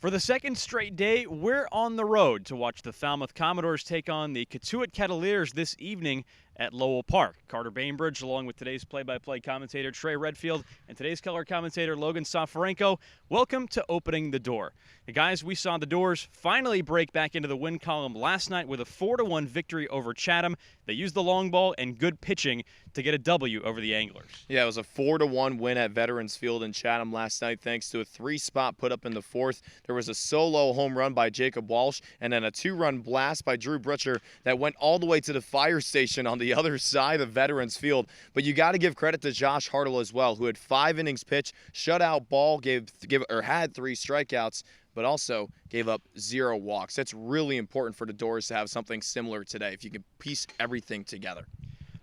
For the second straight day, we're on the road to watch the Falmouth Commodores take on the Cotuit Cavaliers this evening at Lowell Park. Carter Bainbridge, along with today's play-by-play commentator Trey Redfield and today's color commentator Logan Soforenko, welcome to Opening the Door. Guys, we saw the Doors finally break back into the win column last night with a 4-1 victory over Chatham. They used the long ball and good pitching to get a W over the Anglers. Yeah, it was a 4-1 win at Veterans Field in Chatham last night thanks to a 3-spot put up in the fourth. There was a solo home run by Jacob Walsh and then a 2-run blast by Drew Butcher that went all the way to the fire station on the other side of Veterans Field. But you got to give credit to Josh Hartle as well, who had 5 innings pitched, shutout ball, had 3 strikeouts, but also gave up 0 walks. That's really important for the Doors to have something similar today, if you can piece everything together.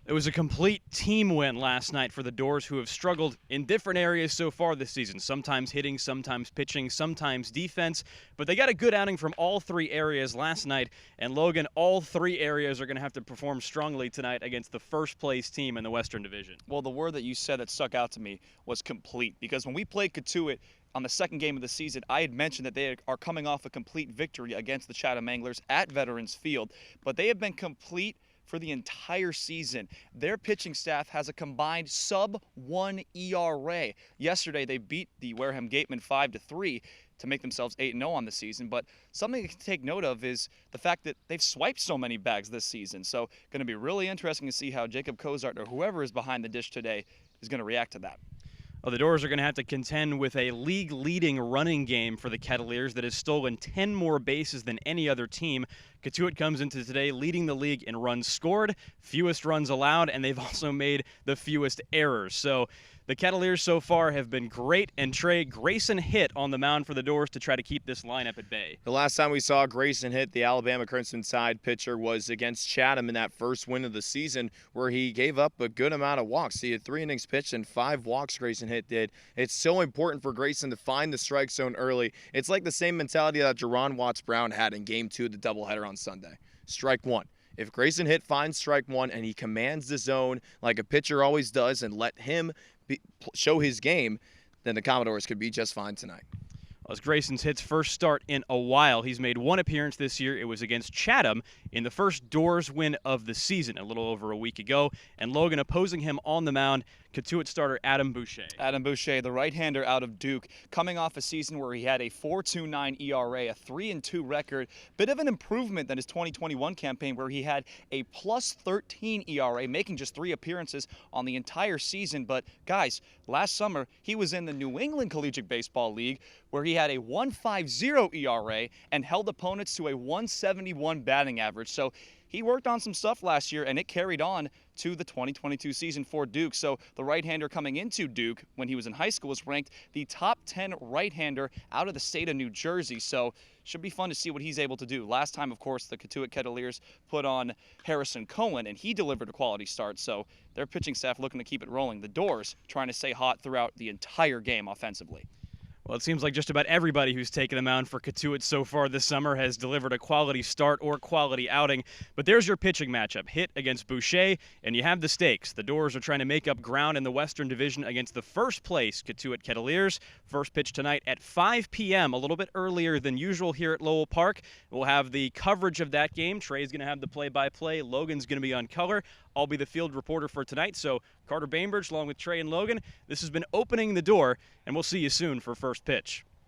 It was a complete team win last night for the Doors, who have struggled in different areas so far this season, sometimes hitting, sometimes pitching, sometimes defense, but they got a good outing from all 3 areas last night, and Logan, all 3 areas are going to have to perform strongly tonight against the first-place team in the Western Division. Well, the word that you said that stuck out to me was complete, because when we played Cotuit on the second game of the season, I had mentioned that they are coming off a complete victory against the Chatham Anglers at Veterans Field, but they have been complete for the entire season. Their pitching staff has a combined sub-1 ERA. Yesterday, they beat the Wareham Gatemen 5-3 to make themselves 8-0 on the season. But something to take note of is the fact that they've swiped so many bags this season. So going to be really interesting to see how Jacob Cozart or whoever is behind the dish today is going to react to that. Well, the Doors are going to have to contend with a league-leading running game for the Cavaliers that has stolen 10 more bases than any other team. Cotuit comes into today leading the league in runs scored, fewest runs allowed, and they've also made the fewest errors. So the Cavaliers so far have been great, and Trey, Grayson hit on the mound for the Doors to try to keep this lineup at bay. The last time we saw Grayson hit, the Alabama Crimson Tide pitcher, was against Chatham in that first win of the season, where he gave up a good amount of walks. He had 3 innings pitched and 5 walks Grayson hit did. It's so important for Grayson to find the strike zone early. It's like the same mentality that Jerron Watts-Brown had in Game 2 of the doubleheader on Sunday. Strike 1. If Grayson finds strike 1 and he commands the zone like a pitcher always does and let him show his game, then the Commodores could be just fine tonight. Well, as Grayson's hit's first start in a while, he's made 1 appearance this year. It was against Chatham in the first Doors win of the season a little over a week ago, and Logan opposing him on the mound, Cotuit starter Adam Boucher. Adam Boucher, the right-hander out of Duke, coming off a season where he had a 4.29 ERA, a 3-2 record. Bit of an improvement than his 2021 campaign where he had a +13 ERA, making just 3 appearances on the entire season. But guys, last summer he was in the New England Collegiate Baseball League where he had a 1.50 ERA and held opponents to a 171 batting average. So he worked on some stuff last year, and it carried on to the 2022 season for Duke. So the right-hander coming into Duke when he was in high school was ranked the top 10 right-hander out of the state of New Jersey. So should be fun to see what he's able to do. Last time, of course, the Cotuit Cavaliers put on Harrison Cohen, and he delivered a quality start. So their pitching staff looking to keep it rolling. The Doors trying to stay hot throughout the entire game offensively. Well, it seems like just about everybody who's taken the mound for Cotuit so far this summer has delivered a quality start or quality outing. But there's your pitching matchup, hit against Boucher, and you have the stakes. The Doors are trying to make up ground in the Western Division against the first-place Cotuit Cavaliers. First pitch tonight at 5 p.m., a little bit earlier than usual here at Lowell Park. We'll have the coverage of that game. Trey's going to have the play-by-play. Logan's going to be on color. I'll be the field reporter for tonight. So Carter Bainbridge, along with Trey and Logan, this has been Opening the Door, and we'll see you soon for first pitch.